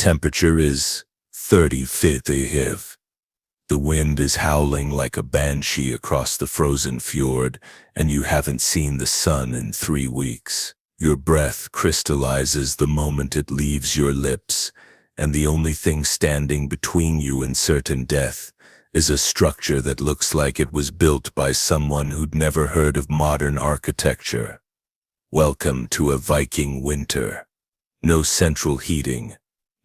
temperature is 35°F. The wind is howling like a banshee across the frozen fjord, and you haven't seen the sun in 3 weeks. Your breath crystallizes the moment it leaves your lips, and the only thing standing between you and certain death is a structure that looks like it was built by someone who'd never heard of modern architecture. Welcome to a Viking winter. No central heating,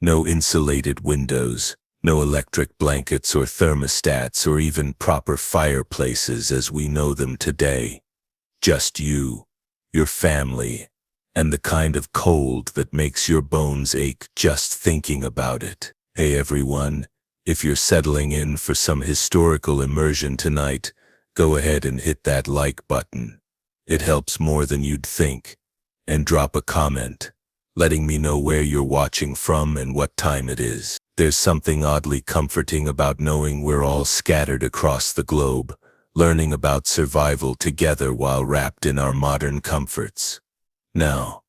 no insulated windows, no electric blankets or thermostats or even proper fireplaces as we know them today. Just you, your family, and the kind of cold that makes your bones ache just thinking about it. Hey everyone, if you're settling in for some historical immersion tonight, go ahead and hit that like button. It helps more than you'd think. And drop a comment, letting me know where you're watching from and what time it is. There's something oddly comforting about knowing we're all scattered across the globe, learning about survival together while wrapped in our modern comforts. Now,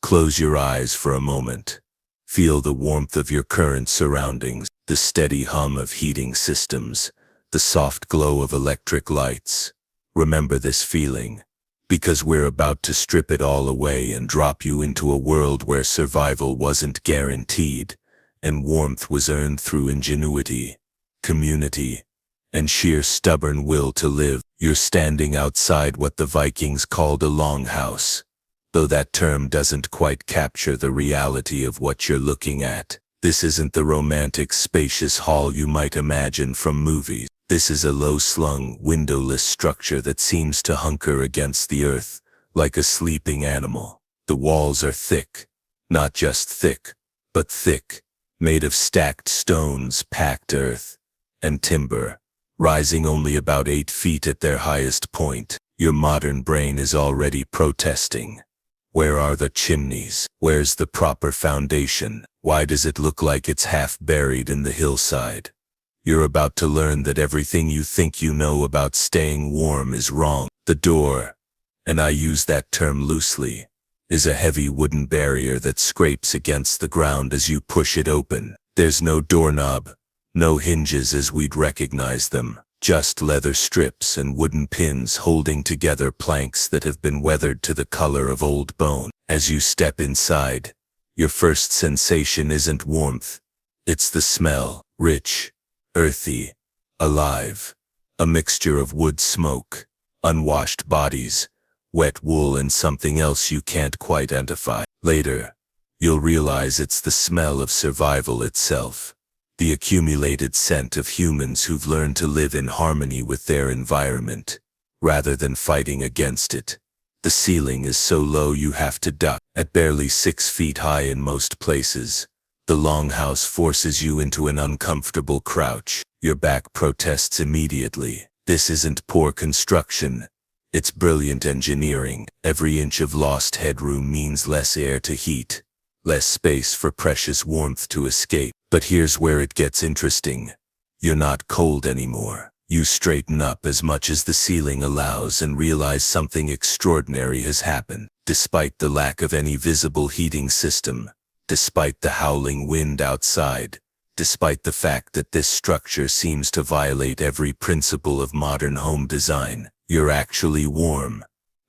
close your eyes for a moment. Feel the warmth of your current surroundings, the steady hum of heating systems, the soft glow of electric lights. Remember this feeling, because we're about to strip it all away and drop you into a world where survival wasn't guaranteed, and warmth was earned through ingenuity, community, and sheer stubborn will to live. You're standing outside what the Vikings called a longhouse, though that term doesn't quite capture the reality of what you're looking at. This isn't the romantic, spacious hall you might imagine from movies. This is a low-slung, windowless structure that seems to hunker against the earth, like a sleeping animal. The walls are thick, not just thick, but thick, made of stacked stones, packed earth, and timber, rising only about 8 feet at their highest point. Your modern brain is already protesting. Where are the chimneys? Where's the proper foundation? Why does it look like it's half buried in the hillside? You're about to learn that everything you think you know about staying warm is wrong. The door, and I use that term loosely, is a heavy wooden barrier that scrapes against the ground as you push it open. There's no doorknob, no hinges as we'd recognize them, just leather strips and wooden pins holding together planks that have been weathered to the color of old bone. As you step inside, your first sensation isn't warmth, it's the smell, rich, earthy, alive, a mixture of wood smoke, unwashed bodies, wet wool and something else you can't quite identify. Later, you'll realize it's the smell of survival itself, the accumulated scent of humans who've learned to live in harmony with their environment, rather than fighting against it. The ceiling is so low you have to duck. At barely 6 feet high in most places, the longhouse forces you into an uncomfortable crouch. Your back protests immediately. This isn't poor construction. It's brilliant engineering. Every inch of lost headroom means less air to heat, less space for precious warmth to escape. But here's where it gets interesting. You're not cold anymore. You straighten up as much as the ceiling allows and realize something extraordinary has happened. Despite the lack of any visible heating system, despite the howling wind outside, despite the fact that this structure seems to violate every principle of modern home design, you're actually warm.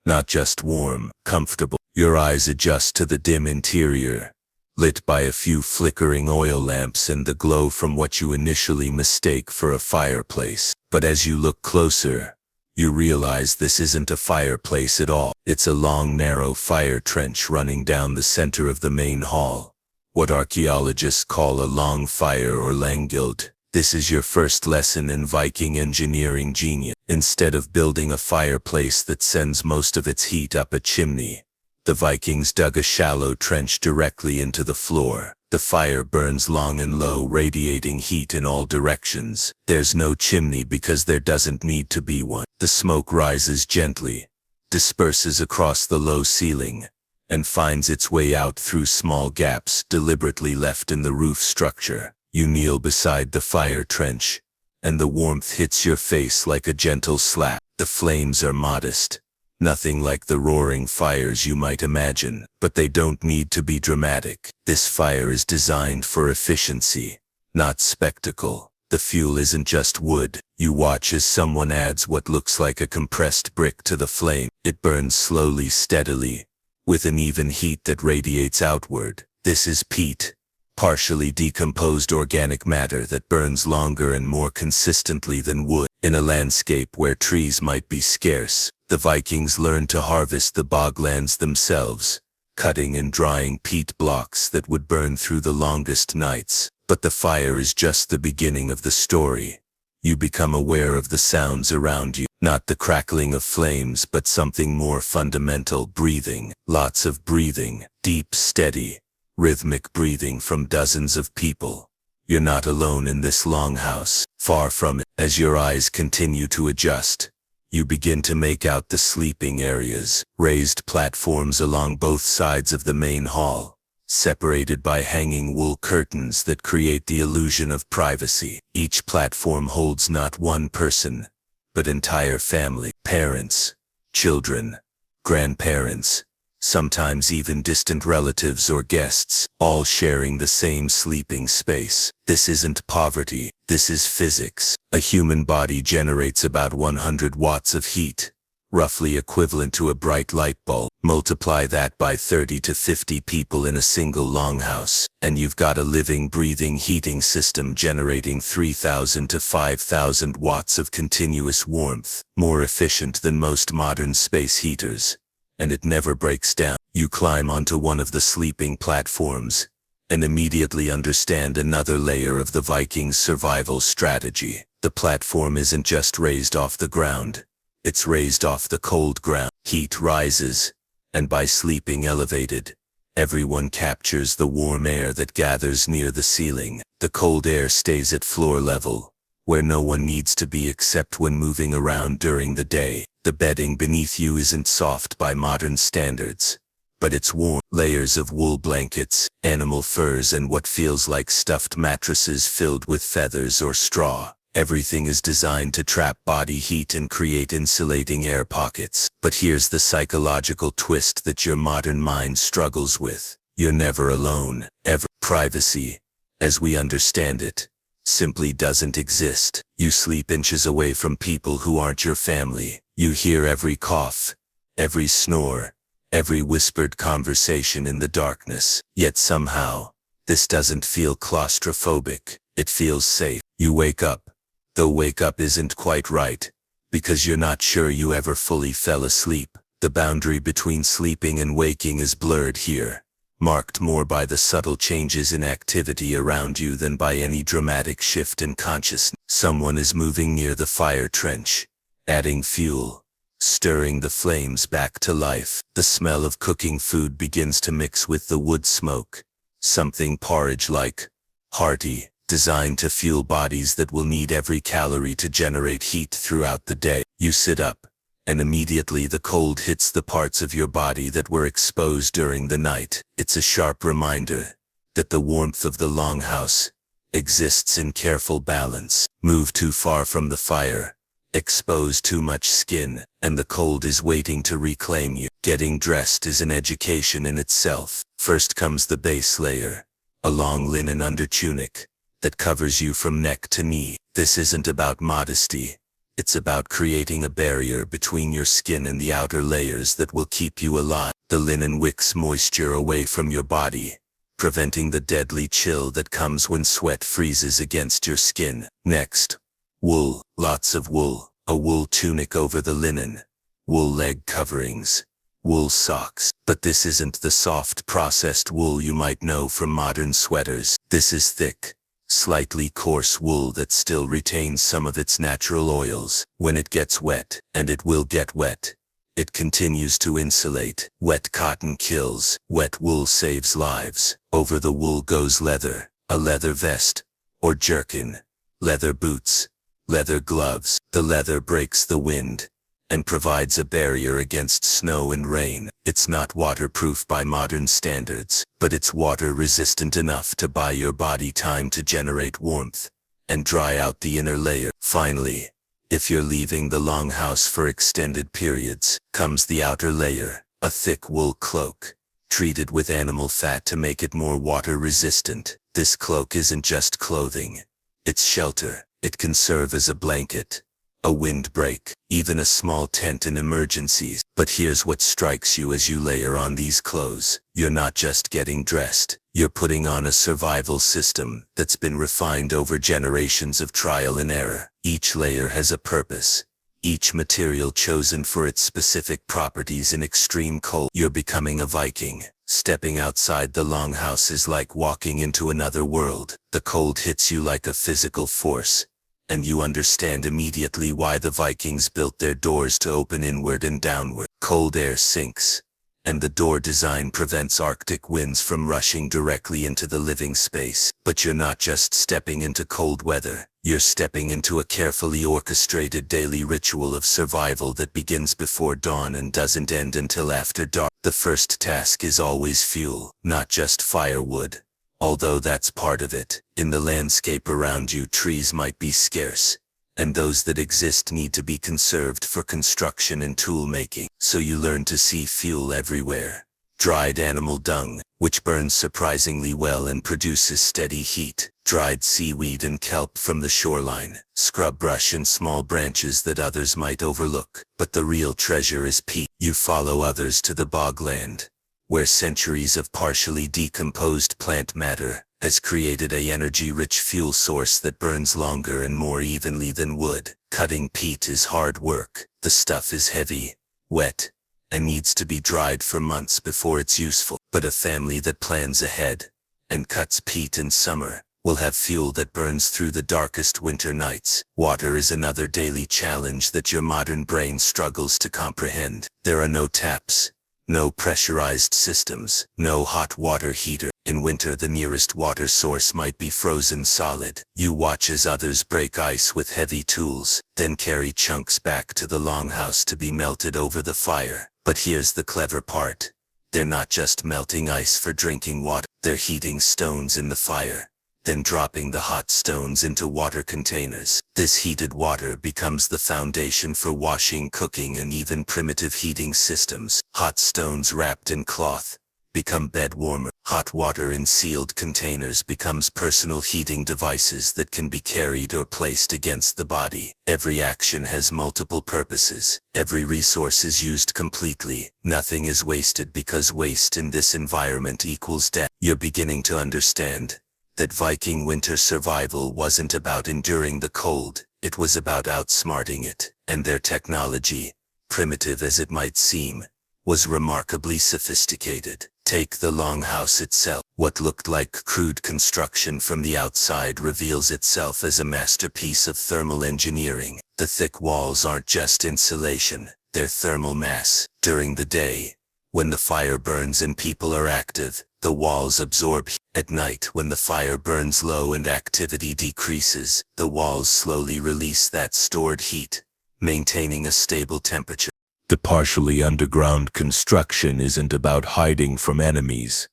Not just warm, comfortable. Your eyes adjust to the dim interior, lit by a few flickering oil lamps and the glow from what you initially mistake for a fireplace. But as you look closer, you realize this isn't a fireplace at all. It's a long, narrow fire trench running down the center of the main hall, what archaeologists call a long fire or langgild. This is your first lesson in Viking engineering genius. Instead of building a fireplace that sends most of its heat up a chimney, the Vikings dug a shallow trench directly into the floor. The fire burns long and low, radiating heat in all directions. There's no chimney because there doesn't need to be one. The smoke rises gently, disperses across the low ceiling, and finds its way out through small gaps deliberately left in the roof structure. You kneel beside the fire trench, and the warmth hits your face like a gentle slap. The flames are modest, Nothing like the roaring fires you might imagine, but they don't need to be dramatic. This fire is designed for efficiency, not spectacle. The fuel isn't just wood. You watch as someone adds what looks like a compressed brick to the flame. It burns slowly, steadily, with an even heat that radiates outward. This is peat, partially decomposed organic matter that burns longer and more consistently than wood. In a landscape where trees might be scarce, the Vikings learned to harvest the boglands themselves, cutting and drying peat blocks that would burn through the longest nights. But the fire is just the beginning of the story. You become aware of the sounds around you, not the crackling of flames, but something more fundamental: breathing. Lots of breathing, deep, steady, rhythmic breathing from dozens of people. You're not alone in this longhouse, far from it. As your eyes continue to adjust, you begin to make out the sleeping areas, raised platforms along both sides of the main hall, separated by hanging wool curtains that create the illusion of privacy. Each platform holds not one person, but entire family, parents, children, grandparents, sometimes even distant relatives or guests, all sharing the same sleeping space. This isn't poverty, this is physics. A human body generates about 100 watts of heat, roughly equivalent to a bright light bulb. Multiply that by 30 to 50 people in a single longhouse, and you've got a living, breathing heating system generating 3,000 to 5,000 watts of continuous warmth, more efficient than most modern space heaters. And it never breaks down. You climb onto one of the sleeping platforms, and immediately understand another layer of the Vikings' survival strategy. The platform isn't just raised off the ground. It's raised off the cold ground. Heat rises, and by sleeping elevated, everyone captures the warm air that gathers near the ceiling. The cold air stays at floor level, where no one needs to be except when moving around during the day. The bedding beneath you isn't soft by modern standards, but it's warm. Layers of wool blankets, animal furs, and what feels like stuffed mattresses filled with feathers or straw. Everything is designed to trap body heat and create insulating air pockets. But here's the psychological twist that your modern mind struggles with. You're never alone, ever. Privacy, as we understand it, simply doesn't exist. You sleep inches away from people who aren't your family. You hear every cough, every snore, every whispered conversation in the darkness. Yet somehow, this doesn't feel claustrophobic. It feels safe. You wake up, though wake up isn't quite right, because you're not sure you ever fully fell asleep. The boundary between sleeping and waking is blurred here, marked more by the subtle changes in activity around you than by any dramatic shift in consciousness. Someone is moving near the fire trench, adding fuel, stirring the flames back to life. The smell of cooking food begins to mix with the wood smoke, something porridge-like, hearty, designed to fuel bodies that will need every calorie to generate heat throughout the day. You sit up, and immediately the cold hits the parts of your body that were exposed during the night. It's a sharp reminder that the warmth of the longhouse exists in careful balance. Move too far from the fire, expose too much skin, and the cold is waiting to reclaim you. Getting dressed is an education in itself. First comes the base layer, a long linen undertunic that covers you from neck to knee. This isn't about modesty. It's about creating a barrier between your skin and the outer layers that will keep you alive. The linen wicks moisture away from your body, preventing the deadly chill that comes when sweat freezes against your skin. Next, wool, lots of wool, a wool tunic over the linen, wool leg coverings, wool socks. But this isn't the soft processed wool you might know from modern sweaters. This is thick, slightly coarse wool that still retains some of its natural oils. When it gets wet, and it will get wet, it continues to insulate. Wet cotton kills, wet wool saves lives. Over the wool goes leather, a leather vest, or jerkin, leather boots, leather gloves. The leather breaks the wind, and provides a barrier against snow and rain. It's not waterproof by modern standards, but it's water resistant enough to buy your body time to generate warmth and dry out the inner layer. Finally, If you're leaving the longhouse for extended periods, comes the outer layer, a thick wool cloak, treated with animal fat to make it more water resistant. This cloak isn't just clothing, it's shelter. It can serve as a blanket, a windbreak, even a small tent in emergencies. But here's what strikes you as you layer on these clothes. You're not just getting dressed, you're putting on a survival system that's been refined over generations of trial and error. Each layer has a purpose, each material chosen for its specific properties in extreme cold. You're becoming a Viking. Stepping outside the longhouse is like walking into another world. The cold hits you like a physical force, and you understand immediately why the Vikings built their doors to open inward and downward. Cold air sinks, and the door design prevents Arctic winds from rushing directly into the living space. But you're not just stepping into cold weather, you're stepping into a carefully orchestrated daily ritual of survival that begins before dawn and doesn't end until after dark. The first task is always fuel, not just firewood. Although that's part of it, in the landscape around you trees might be scarce, and those that exist need to be conserved for construction and tool making. So you learn to see fuel everywhere. Dried animal dung, which burns surprisingly well and produces steady heat. Dried seaweed and kelp from the shoreline. Scrub brush and small branches that others might overlook. But the real treasure is peat. You follow others to the bogland, where centuries of partially decomposed plant matter has created a energy-rich fuel source that burns longer and more evenly than wood. Cutting peat is hard work. The stuff is heavy, wet, and needs to be dried for months before it's useful. But a family that plans ahead and cuts peat in summer will have fuel that burns through the darkest winter nights. Water is another daily challenge that your modern brain struggles to comprehend. There are no taps, no pressurized systems, no hot water heater. In winter, the nearest water source might be frozen solid. You watch as others break ice with heavy tools, then carry chunks back to the longhouse to be melted over the fire. But here's the clever part. They're not just melting ice for drinking water. They're heating stones in the fire, then dropping the hot stones into water containers. This heated water becomes the foundation for washing, cooking, and even primitive heating systems. Hot stones wrapped in cloth become bed warmer. Hot water in sealed containers becomes personal heating devices that can be carried or placed against the body. Every action has multiple purposes. Every resource is used completely. Nothing is wasted, because waste in this environment equals death. You're beginning to understand that Viking winter survival wasn't about enduring the cold, it was about outsmarting it. And their technology, primitive as it might seem, was remarkably sophisticated. Take the longhouse itself. What looked like crude construction from the outside reveals itself as a masterpiece of thermal engineering. The thick walls aren't just insulation, they're thermal mass. During the day, when the fire burns and people are active, the walls absorb heat. At night, when the fire burns low and activity decreases, the walls slowly release that stored heat, maintaining a stable temperature. The partially underground construction isn't about hiding from enemies.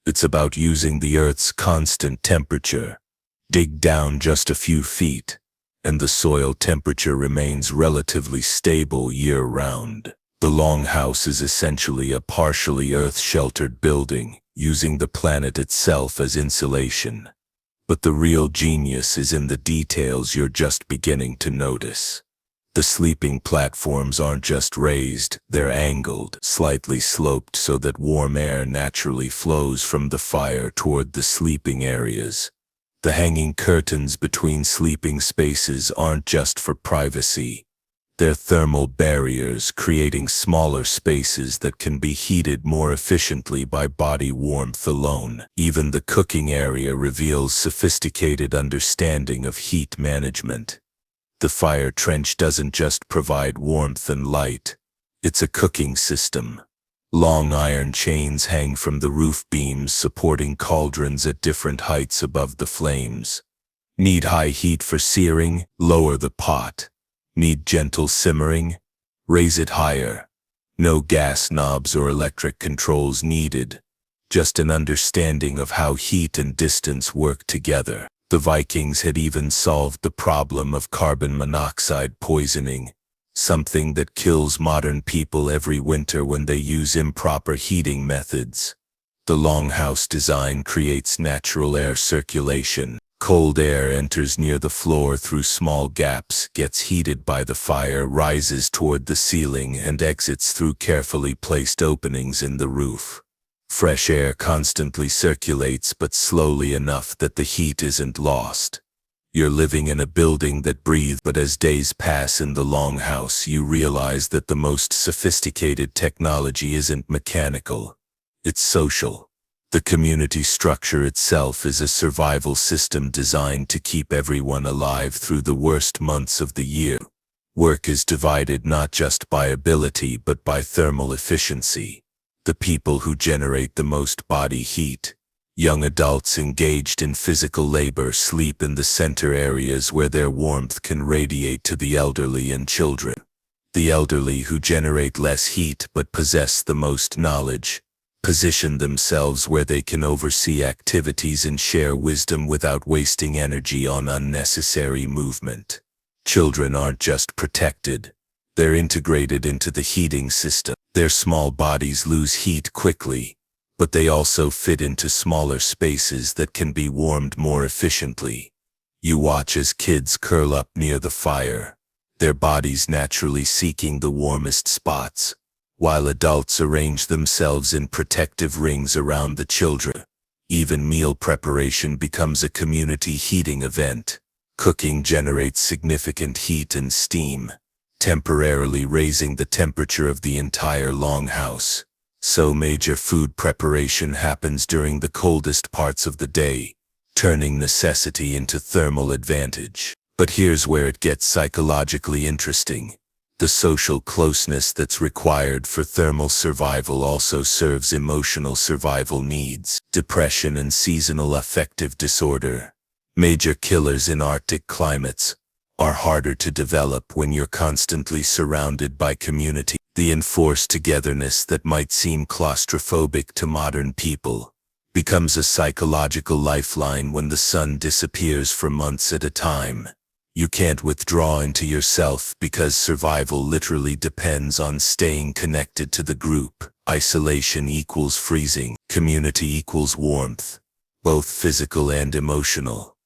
It's about using the Earth's constant temperature. Dig down just a few feet, and the soil temperature remains relatively stable year-round. The longhouse is essentially a partially Earth-sheltered building, using the planet itself as insulation. But the real genius is in the details you're just beginning to notice. The sleeping platforms aren't just raised, they're angled, slightly sloped so that warm air naturally flows from the fire toward the sleeping areas. The hanging curtains between sleeping spaces aren't just for privacy. They're thermal barriers, creating smaller spaces that can be heated more efficiently by body warmth alone. Even the cooking area reveals sophisticated understanding of heat management. The fire trench doesn't just provide warmth and light, it's a cooking system. Long iron chains hang from the roof beams, supporting cauldrons at different heights above the flames. Need high heat for searing? Lower the pot. Need gentle simmering? Raise it higher. No gas knobs or electric controls needed, just an understanding of how heat and distance work together. The Vikings had even solved the problem of carbon monoxide poisoning, something that kills modern people every winter when they use improper heating methods. The longhouse design creates natural air circulation. Cold air enters near the floor through small gaps, gets heated by the fire, rises toward the ceiling, and exits through carefully placed openings in the roof. Fresh air constantly circulates, but slowly enough that the heat isn't lost. You're living in a building that breathes, but as days pass in the longhouse, you realize that the most sophisticated technology isn't mechanical. It's social. The community structure itself is a survival system designed to keep everyone alive through the worst months of the year. Work is divided not just by ability but by thermal efficiency. The people who generate the most body heat, young adults engaged in physical labor, sleep in the center areas where their warmth can radiate to the elderly and children. The elderly, who generate less heat but possess the most knowledge, position themselves where they can oversee activities and share wisdom without wasting energy on unnecessary movement. Children aren't just protected, they're integrated into the heating system. Their small bodies lose heat quickly, but they also fit into smaller spaces that can be warmed more efficiently. You watch as kids curl up near the fire, their bodies naturally seeking the warmest spots, while adults arrange themselves in protective rings around the children. Even meal preparation becomes a community heating event. Cooking generates significant heat and steam, temporarily raising the temperature of the entire longhouse. So major food preparation happens during the coldest parts of the day, turning necessity into thermal advantage. But here's where it gets psychologically interesting. The social closeness that's required for thermal survival also serves emotional survival needs. Depression and seasonal affective disorder, major killers in Arctic climates, are harder to develop when you're constantly surrounded by community. The enforced togetherness that might seem claustrophobic to modern people becomes a psychological lifeline when the sun disappears for months at a time. You can't withdraw into yourself because survival literally depends on staying connected to the group. Isolation equals freezing, community equals warmth, both physical and emotional.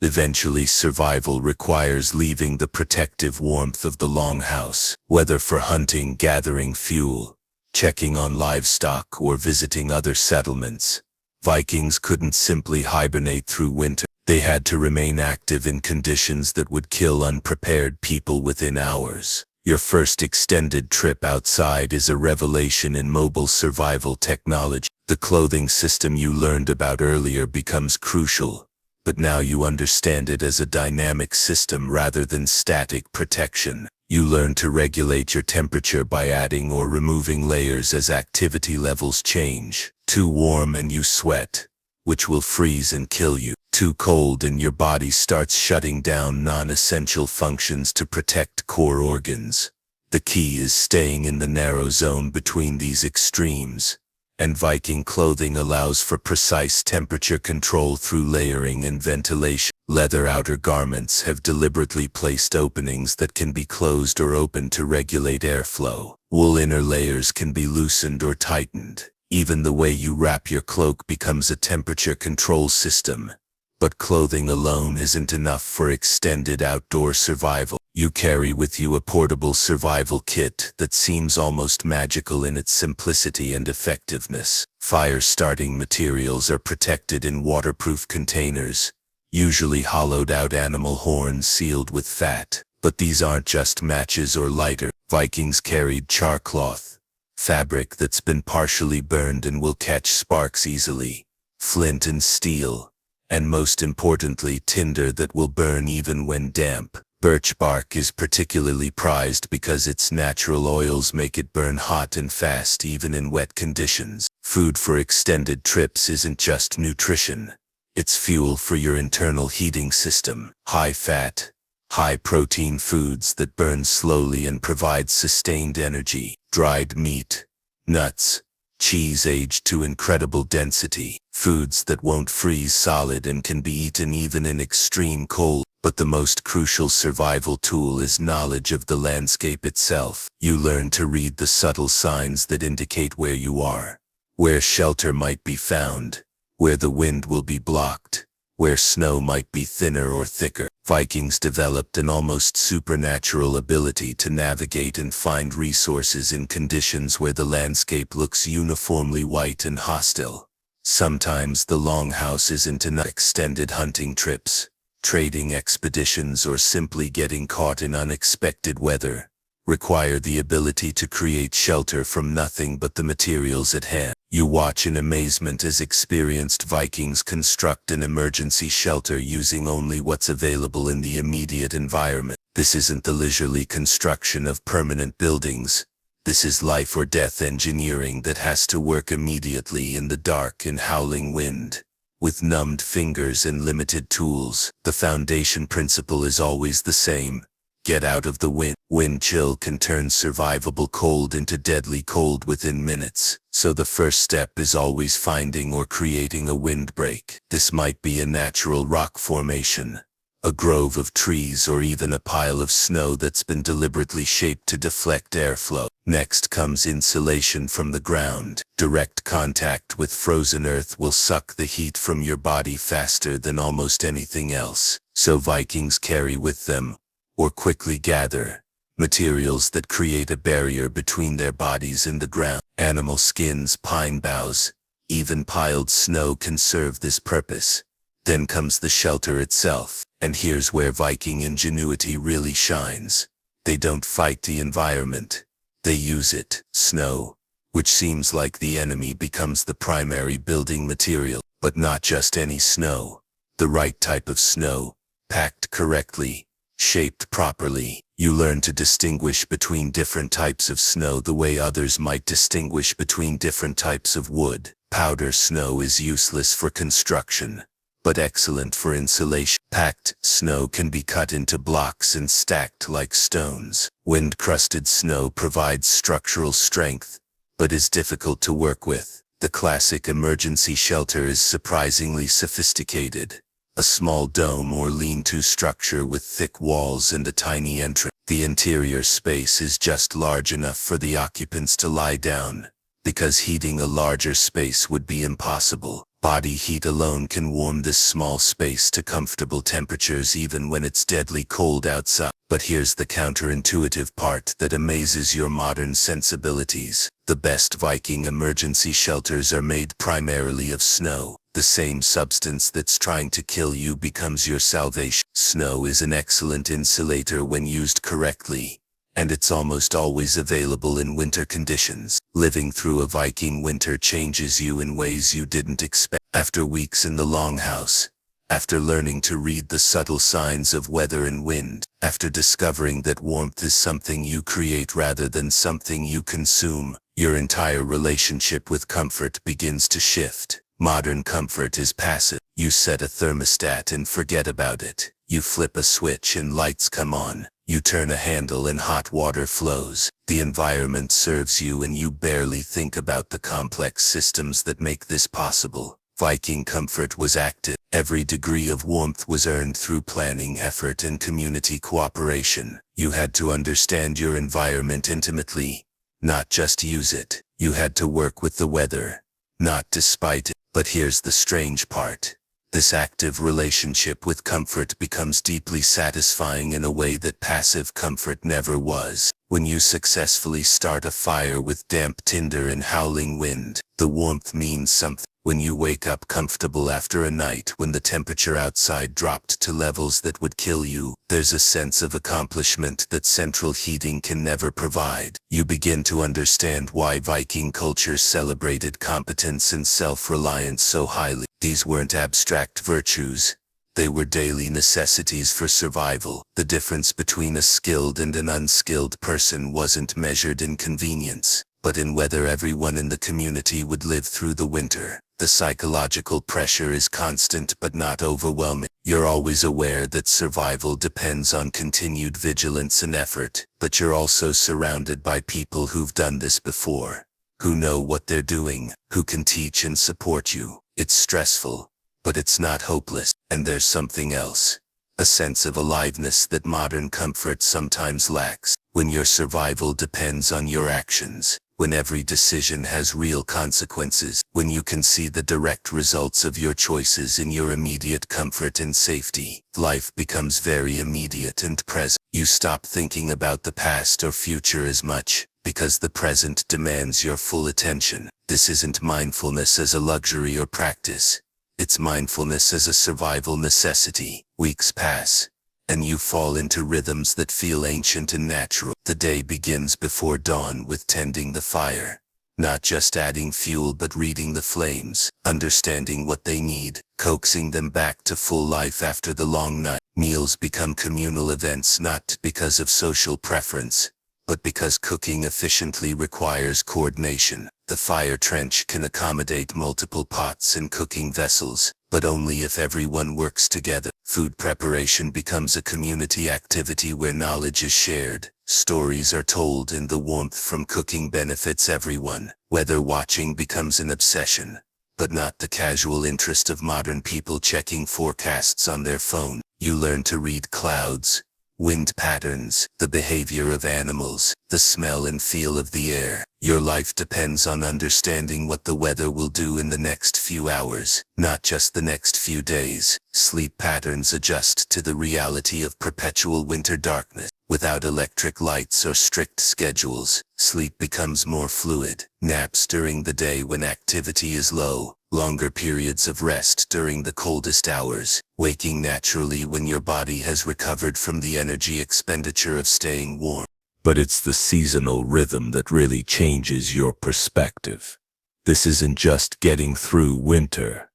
Eventually, survival requires leaving the protective warmth of the longhouse, whether for hunting, gathering fuel, checking on livestock, or visiting other settlements. Vikings couldn't simply hibernate through winter. They had to remain active in conditions that would kill unprepared people within hours. Your first extended trip outside is a revelation in mobile survival technology. The clothing system you learned about earlier becomes crucial, but now you understand it as a dynamic system rather than static protection. You learn to regulate your temperature by adding or removing layers as activity levels change. Too warm and you sweat, which will freeze and kill you. Too cold and your body starts shutting down non-essential functions to protect core organs. The key is staying in the narrow zone between these extremes, and Viking clothing allows for precise temperature control through layering and ventilation. Leather outer garments have deliberately placed openings that can be closed or opened to regulate airflow. Wool inner layers can be loosened or tightened. Even the way you wrap your cloak becomes a temperature control system. But clothing alone isn't enough for extended outdoor survival. You carry with you a portable survival kit that seems almost magical in its simplicity and effectiveness. Fire-starting materials are protected in waterproof containers, usually hollowed-out animal horns sealed with fat. But these aren't just matches or lighter. Vikings carried charcloth, fabric that's been partially burned and will catch sparks easily, flint and steel, and most importantly, tinder that will burn even when damp. Birch bark is particularly prized because its natural oils make it burn hot and fast even in wet conditions. Food for extended trips isn't just nutrition. It's fuel for your internal heating system. High-fat, high-protein foods that burn slowly and provide sustained energy. Dried meat, nuts, cheese aged to incredible density, foods that won't freeze solid and can be eaten even in extreme cold. But the most crucial survival tool is knowledge of the landscape itself. You learn to read the subtle signs that indicate where you are, where shelter might be found, where the wind will be blocked, where snow might be thinner or thicker. Vikings developed an almost supernatural ability to navigate and find resources in conditions where the landscape looks uniformly white and hostile. Sometimes the longhouse isn't enough. Extended hunting trips, trading expeditions, or simply getting caught in unexpected weather require the ability to create shelter from nothing but the materials at hand. You watch in amazement as experienced Vikings construct an emergency shelter using only what's available in the immediate environment. This isn't the leisurely construction of permanent buildings. This is life or death engineering that has to work immediately in the dark and howling wind. With numbed fingers and limited tools, the foundation principle is always the same. Get out of the wind. Wind chill can turn survivable cold into deadly cold within minutes, so the first step is always finding or creating a windbreak. This might be a natural rock formation, a grove of trees, or even a pile of snow that's been deliberately shaped to deflect airflow. Next comes insulation from the ground. Direct contact with frozen earth will suck the heat from your body faster than almost anything else, so Vikings carry with them, or quickly gather, materials that create a barrier between their bodies and the ground. Animal skins, pine boughs, even piled snow can serve this purpose. Then comes the shelter itself, and here's where Viking ingenuity really shines. They don't fight the environment, they use it. Snow, which seems like the enemy, becomes the primary building material. But not just any snow. The right type of snow, packed correctly, shaped properly. You learn to distinguish between different types of snow the way others might distinguish between different types of wood. Powder snow is useless for construction, but excellent for insulation. Packed snow can be cut into blocks and stacked like stones. Wind-crusted snow provides structural strength, but is difficult to work with. The classic emergency shelter is surprisingly sophisticated. A small dome or lean-to structure with thick walls and a tiny entrance. The interior space is just large enough for the occupants to lie down, because heating a larger space would be impossible. Body heat alone can warm this small space to comfortable temperatures even when it's deadly cold outside. But here's the counterintuitive part that amazes your modern sensibilities. The best Viking emergency shelters are made primarily of snow. The same substance that's trying to kill you becomes your salvation. Snow is an excellent insulator when used correctly, and it's almost always available in winter conditions. Living through a Viking winter changes you in ways you didn't expect. After weeks in the longhouse, after learning to read the subtle signs of weather and wind, after discovering that warmth is something you create rather than something you consume, your entire relationship with comfort begins to shift. Modern comfort is passive. You set a thermostat and forget about it. You flip a switch and lights come on. You turn a handle and hot water flows. The environment serves you and you barely think about the complex systems that make this possible. Viking comfort was active. Every degree of warmth was earned through planning, effort, and community cooperation. You had to understand your environment intimately, not just use it. You had to work with the weather, not despite it. But here's the strange part. This active relationship with comfort becomes deeply satisfying in a way that passive comfort never was. When you successfully start a fire with damp tinder and howling wind, the warmth means something. When you wake up comfortable after a night when the temperature outside dropped to levels that would kill you, there's a sense of accomplishment that central heating can never provide. You begin to understand why Viking culture celebrated competence and self-reliance so highly. These weren't abstract virtues. They were daily necessities for survival. The difference between a skilled and an unskilled person wasn't measured in convenience, but in whether everyone in the community would live through the winter. The psychological pressure is constant but not overwhelming. You're always aware that survival depends on continued vigilance and effort, but you're also surrounded by people who've done this before. who know what they're doing, who can teach and support you. It's stressful, but it's not hopeless. And there's something else. A sense of aliveness that modern comfort sometimes lacks. When your survival depends on your actions, when every decision has real consequences, when you can see the direct results of your choices in your immediate comfort and safety, life becomes very immediate and present. You stop thinking about the past or future as much, because the present demands your full attention. This isn't mindfulness as a luxury or practice. It's mindfulness as a survival necessity. Weeks pass, and you fall into rhythms that feel ancient and natural. The day begins before dawn with tending the fire. Not just adding fuel but reading the flames, understanding what they need, coaxing them back to full life after the long night. Meals become communal events not because of social preference, but because cooking efficiently requires coordination. The fire trench can accommodate multiple pots and cooking vessels, but only if everyone works together. Food preparation becomes a community activity where knowledge is shared. Stories are told and the warmth from cooking benefits everyone. Weather watching becomes an obsession, but not the casual interest of modern people checking forecasts on their phone. You learn to read clouds, wind patterns, the behavior of animals, the smell and feel of the air. Your life depends on understanding what the weather will do in the next few hours, not just the next few days. Sleep patterns adjust to the reality of perpetual winter darkness. Without electric lights or strict schedules, sleep becomes more fluid. Naps during the day when activity is low, longer periods of rest during the coldest hours, waking naturally when your body has recovered from the energy expenditure of staying warm. But it's the seasonal rhythm that really changes your perspective. This isn't just getting through winter.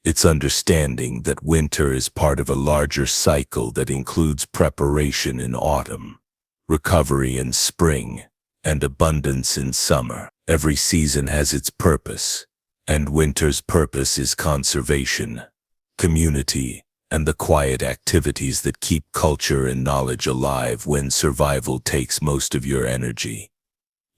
It's understanding that winter is part of a larger cycle that includes preparation in autumn, recovery in spring, and abundance in summer. Every season has its purpose, and winter's purpose is conservation, community, and the quiet activities that keep culture and knowledge alive when survival takes most of your energy.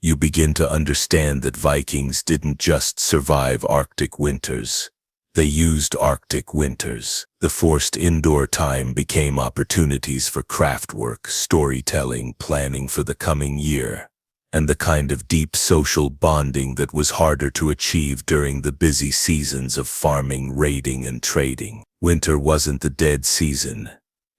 You begin to understand that Vikings didn't just survive Arctic winters. They used Arctic winters. The forced indoor time became opportunities for craft work, storytelling, planning for the coming year, and the kind of deep social bonding that was harder to achieve during the busy seasons of farming, raiding, and trading. Winter wasn't the dead season.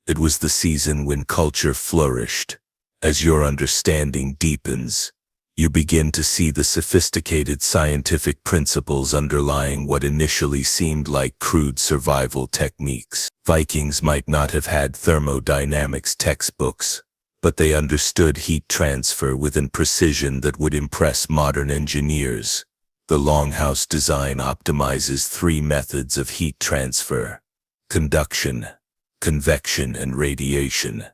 It was the season when culture flourished. As your understanding deepens, you begin to see the sophisticated scientific principles underlying what initially seemed like crude survival techniques. Vikings might not have had thermodynamics textbooks, but they understood heat transfer with a precision that would impress modern engineers. The longhouse design optimizes 3 methods of heat transfer: conduction, convection, and radiation.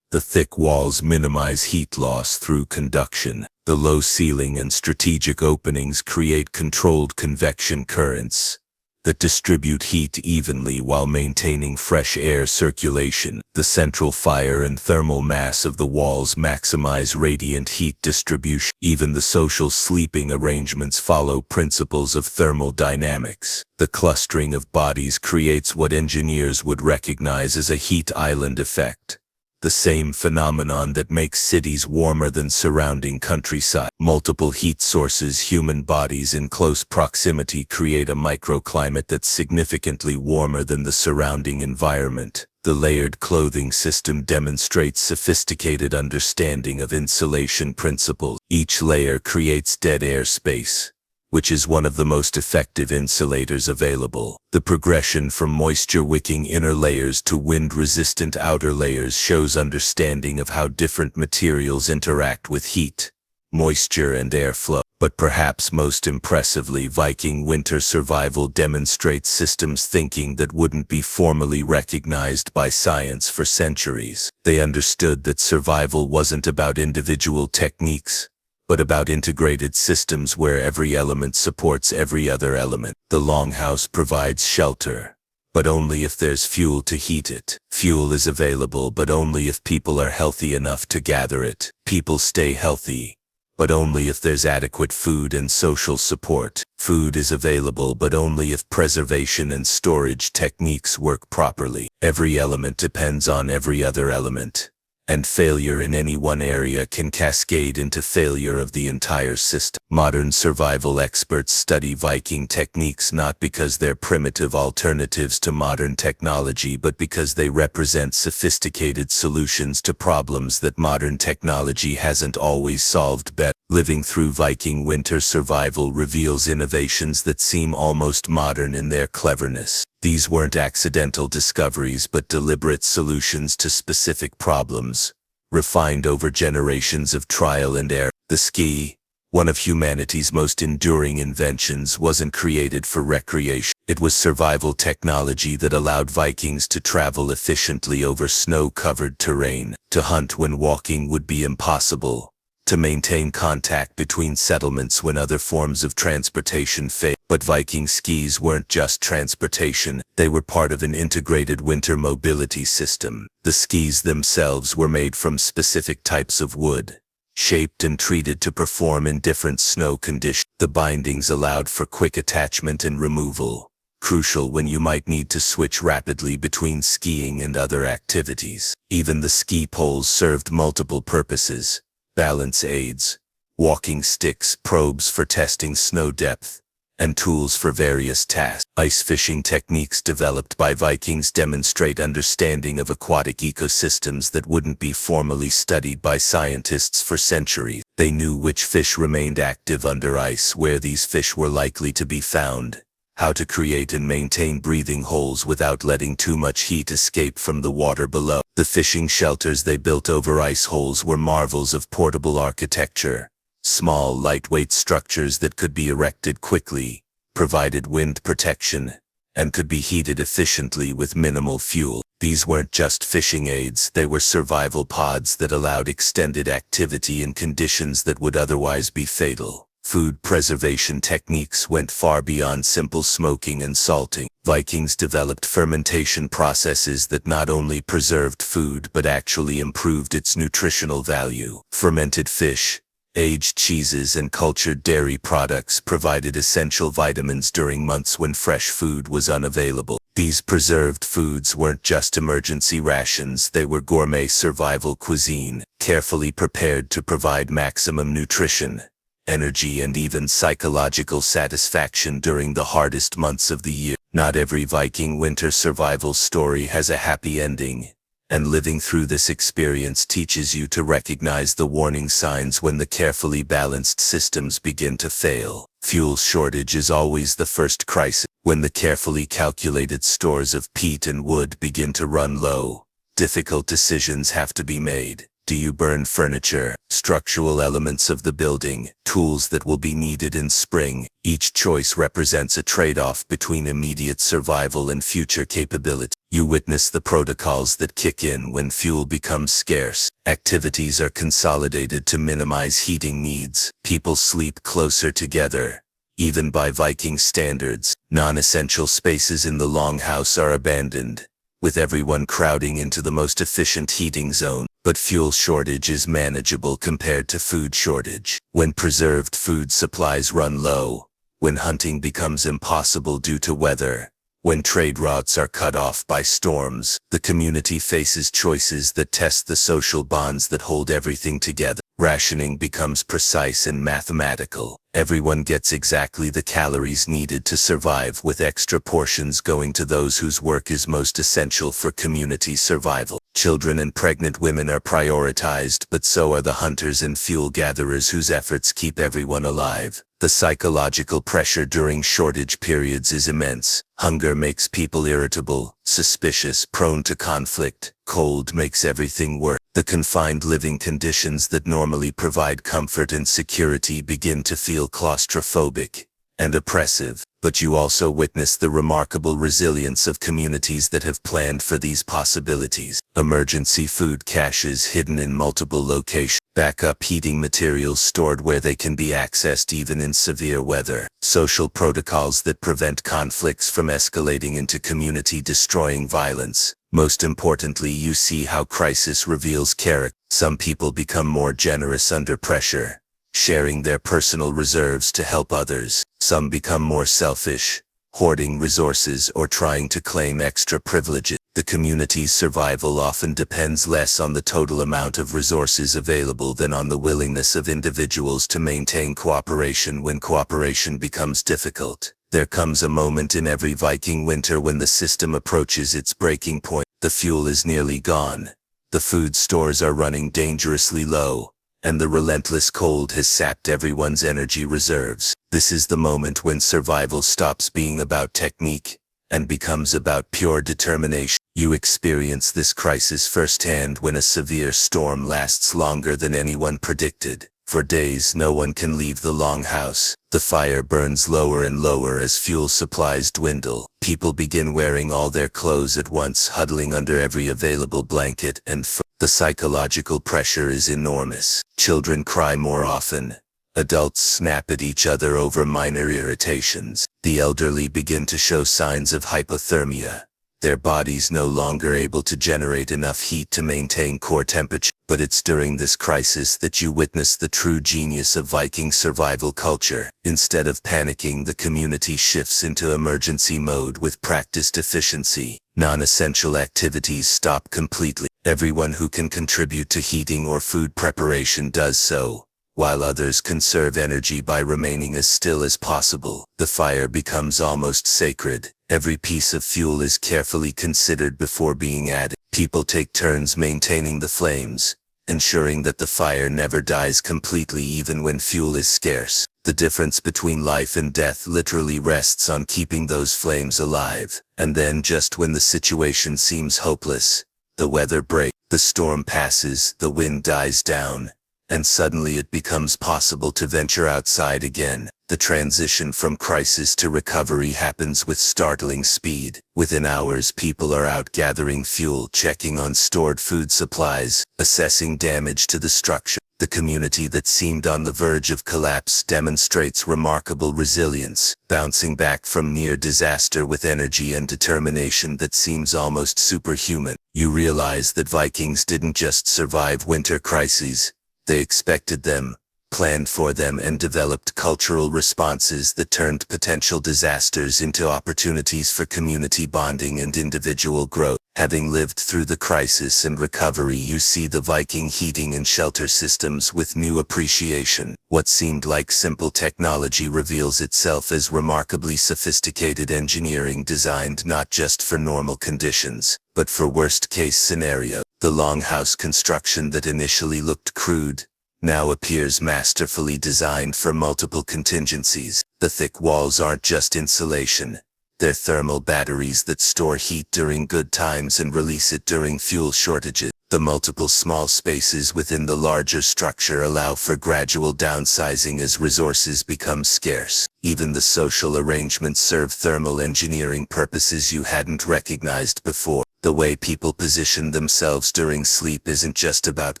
The thick walls minimize heat loss through conduction. The low ceiling and strategic openings create controlled convection currents that distribute heat evenly while maintaining fresh air circulation. The central fire and thermal mass of the walls maximize radiant heat distribution. Even the social sleeping arrangements follow principles of thermodynamics. The clustering of bodies creates what engineers would recognize as a heat island effect, the same phenomenon that makes cities warmer than surrounding countryside. Multiple heat sources, human bodies in close proximity, create a microclimate that's significantly warmer than the surrounding environment. The layered clothing system demonstrates sophisticated understanding of insulation principles. Each layer creates dead air space, which is one of the most effective insulators available. The progression from moisture-wicking inner layers to wind-resistant outer layers shows understanding of how different materials interact with heat, moisture, and airflow. But perhaps most impressively, Viking winter survival demonstrates systems thinking that wouldn't be formally recognized by science for centuries. They understood that survival wasn't about individual techniques, but about integrated systems where every element supports every other element. The longhouse provides shelter, but only if there's fuel to heat it. Fuel is available, but only if people are healthy enough to gather it. People stay healthy, but only if there's adequate food and social support. Food is available, but only if preservation and storage techniques work properly. Every element depends on every other element, and failure in any one area can cascade into failure of the entire system. Modern survival experts study Viking techniques not because they're primitive alternatives to modern technology, but because they represent sophisticated solutions to problems that modern technology hasn't always solved better. Living through Viking winter survival reveals innovations that seem almost modern in their cleverness. These weren't accidental discoveries, but deliberate solutions to specific problems, refined over generations of trial and error. The ski, one of humanity's most enduring inventions, wasn't created for recreation. It was survival technology that allowed Vikings to travel efficiently over snow-covered terrain, to hunt when walking would be impossible, to maintain contact between settlements when other forms of transportation failed. But Viking skis weren't just transportation, they were part of an integrated winter mobility system. The skis themselves were made from specific types of wood, shaped and treated to perform in different snow conditions. The bindings allowed for quick attachment and removal, crucial when you might need to switch rapidly between skiing and other activities. Even the ski poles served multiple purposes: balance aids, walking sticks, probes for testing snow depth, and tools for various tasks. Ice fishing techniques developed by Vikings demonstrate understanding of aquatic ecosystems that wouldn't be formally studied by scientists for centuries. They knew which fish remained active under ice, where these fish were likely to be found, how to create and maintain breathing holes without letting too much heat escape from the water below. The fishing shelters they built over ice holes were marvels of portable architecture. Small, lightweight structures that could be erected quickly, provided wind protection, and could be heated efficiently with minimal fuel. These weren't just fishing aids, they were survival pods that allowed extended activity in conditions that would otherwise be fatal. Food preservation techniques went far beyond simple smoking and salting. Vikings developed fermentation processes that not only preserved food but actually improved its nutritional value. Fermented fish, aged cheeses, and cultured dairy products provided essential vitamins during months when fresh food was unavailable. These preserved foods weren't just emergency rations, they were gourmet survival cuisine, carefully prepared to provide maximum nutrition, energy, and even psychological satisfaction during the hardest months of the year. Not every Viking winter survival story has a happy ending, and living through this experience teaches you to recognize the warning signs when the carefully balanced systems begin to fail. Fuel shortage is always the first crisis. When the carefully calculated stores of peat and wood begin to run low, difficult decisions have to be made. Do you burn furniture, structural elements of the building, tools that will be needed in spring? Each choice represents a trade-off between immediate survival and future capability. You witness the protocols that kick in when fuel becomes scarce. Activities are consolidated to minimize heating needs. People sleep closer together. Even by Viking standards, non-essential spaces in the longhouse are abandoned, with everyone crowding into the most efficient heating zone. But fuel shortage is manageable compared to food shortage. When preserved food supplies run low, when hunting becomes impossible due to weather, when trade routes are cut off by storms, the community faces choices that test the social bonds that hold everything together. Rationing becomes precise and mathematical. Everyone gets exactly the calories needed to survive, with extra portions going to those whose work is most essential for community survival. Children and pregnant women are prioritized, but so are the hunters and fuel gatherers whose efforts keep everyone alive. The psychological pressure during shortage periods is immense. Hunger makes people irritable, suspicious, prone to conflict. Cold makes everything worse. The confined living conditions that normally provide comfort and security begin to feel claustrophobic and oppressive. But you also witness the remarkable resilience of communities that have planned for these possibilities. Emergency food caches hidden in multiple locations. Backup heating materials stored where they can be accessed even in severe weather. Social protocols that prevent conflicts from escalating into community-destroying violence. Most importantly, you see how crisis reveals character. Some people become more generous under pressure. sharing their personal reserves to help others. Some become more selfish, hoarding resources or trying to claim extra privileges. The community's survival often depends less on the total amount of resources available than on the willingness of individuals to maintain cooperation when cooperation becomes difficult. There comes a moment in every Viking winter when the system approaches its breaking point. The fuel is nearly gone. The food stores are running dangerously low, and the relentless cold has sapped everyone's energy reserves. This is the moment when survival stops being about technique and becomes about pure determination. You experience this crisis firsthand when a severe storm lasts longer than anyone predicted. For days, no one can leave the longhouse. The fire burns lower and lower as fuel supplies dwindle. People begin wearing all their clothes at once, huddling under every available blanket and the psychological pressure is enormous. Children cry more often. Adults snap at each other over minor irritations. The elderly begin to show signs of hypothermia, their bodies no longer able to generate enough heat to maintain core temperature. But it's during this crisis that you witness the true genius of Viking survival culture. Instead of panicking, the community shifts into emergency mode with practiced efficiency. Non-essential activities stop completely. Everyone who can contribute to heating or food preparation does so, while others conserve energy by remaining as still as possible. The fire becomes almost sacred. Every piece of fuel is carefully considered before being added. People take turns maintaining the flames, ensuring that the fire never dies completely even when fuel is scarce. The difference between life and death literally rests on keeping those flames alive. And then, just when the situation seems hopeless, the weather breaks, the storm passes, the wind dies down, and suddenly it becomes possible to venture outside again. The transition from crisis to recovery happens with startling speed. Within hours, people are out gathering fuel, checking on stored food supplies, assessing damage to the structure. The community that seemed on the verge of collapse demonstrates remarkable resilience, bouncing back from near disaster with energy and determination that seems almost superhuman. You realize that Vikings didn't just survive winter crises. They expected them, planned for them, and developed cultural responses that turned potential disasters into opportunities for community bonding and individual growth. Having lived through the crisis and recovery, you see the Viking heating and shelter systems with new appreciation. What seemed like simple technology reveals itself as remarkably sophisticated engineering designed not just for normal conditions, but for worst-case scenarios. The longhouse construction that initially looked crude now appears masterfully designed for multiple contingencies. The thick walls aren't just insulation. They're thermal batteries that store heat during good times and release it during fuel shortages. The multiple small spaces within the larger structure allow for gradual downsizing as resources become scarce. Even the social arrangements serve thermal engineering purposes you hadn't recognized before. The way people position themselves during sleep isn't just about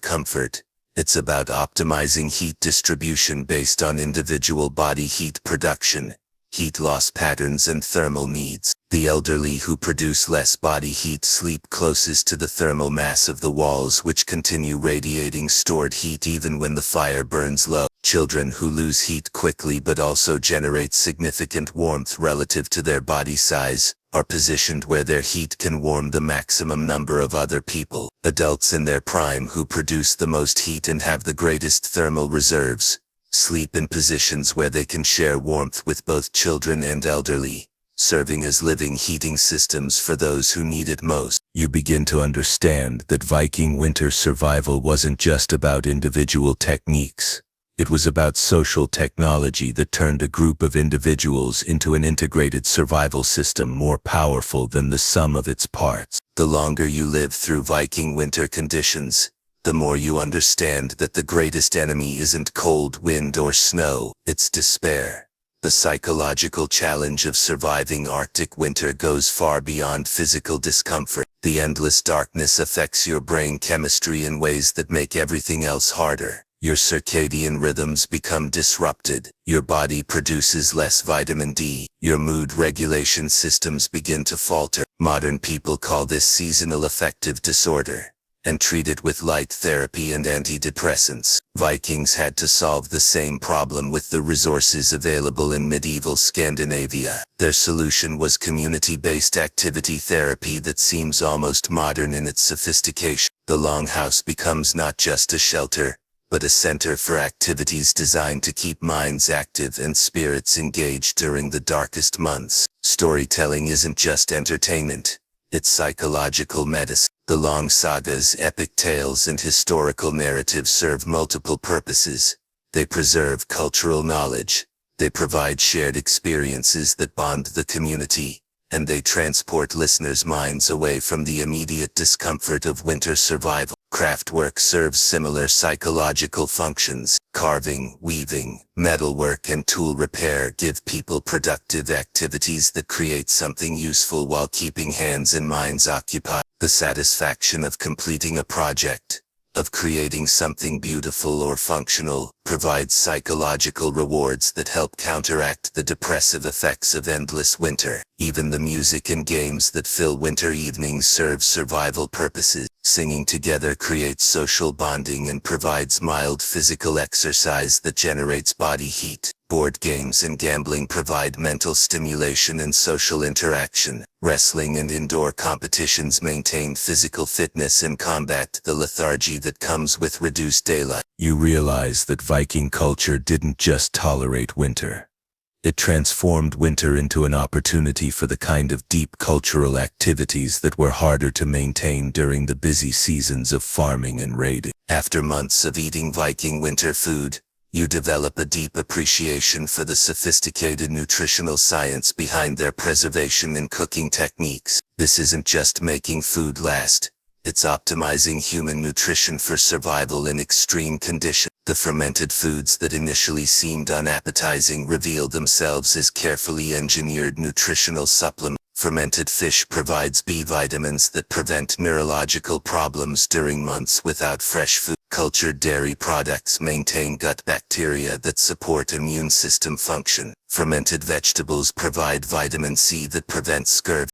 comfort. It's about optimizing heat distribution based on individual body heat production, heat loss patterns, and thermal needs. The elderly who produce less body heat sleep closest to the thermal mass of the walls, which continue radiating stored heat even when the fire burns low. Children who lose heat quickly but also generate significant warmth relative to their body size are positioned where their heat can warm the maximum number of other people. Adults in their prime who produce the most heat and have the greatest thermal reserves sleep in positions where they can share warmth with both children and elderly, serving as living heating systems for those who need it most. You begin to understand that Viking winter survival wasn't just about individual techniques. It was about social technology that turned a group of individuals into an integrated survival system more powerful than the sum of its parts. The longer you live through Viking winter conditions, the more you understand that the greatest enemy isn't cold, wind, or snow, it's despair. The psychological challenge of surviving Arctic winter goes far beyond physical discomfort. The endless darkness affects your brain chemistry in ways that make everything else harder. Your circadian rhythms become disrupted. Your body produces less vitamin D. Your mood regulation systems begin to falter. Modern people call this seasonal affective disorder, and treated with light therapy and antidepressants. Vikings had to solve the same problem with the resources available in medieval Scandinavia. Their solution was community-based activity therapy that seems almost modern in its sophistication. The longhouse becomes not just a shelter, but a center for activities designed to keep minds active and spirits engaged during the darkest months. Storytelling isn't just entertainment, it's psychological medicine. The long sagas, epic tales, and historical narratives serve multiple purposes. They preserve cultural knowledge, they provide shared experiences that bond the community, and they transport listeners' minds away from the immediate discomfort of winter survival. Craftwork serves similar psychological functions. Carving, weaving, metalwork, and tool repair give people productive activities that create something useful while keeping hands and minds occupied. The satisfaction of completing a project, of creating something beautiful or functional, provides psychological rewards that help counteract the depressive effects of endless winter. Even the music and games that fill winter evenings serve survival purposes. Singing together creates social bonding and provides mild physical exercise that generates body heat. Board games and gambling provide mental stimulation and social interaction. Wrestling and indoor competitions maintain physical fitness and combat the lethargy that comes with reduced daylight. You realize that Viking culture didn't just tolerate winter. It transformed winter into an opportunity for the kind of deep cultural activities that were harder to maintain during the busy seasons of farming and raiding. After months of eating Viking winter food, you develop a deep appreciation for the sophisticated nutritional science behind their preservation and cooking techniques. This isn't just making food last, it's optimizing human nutrition for survival in extreme conditions. The fermented foods that initially seemed unappetizing reveal themselves as carefully engineered nutritional supplements. Fermented fish provides B vitamins that prevent neurological problems during months without fresh food. Cultured dairy products maintain gut bacteria that support immune system function. Fermented vegetables provide vitamin C that prevents scurvy.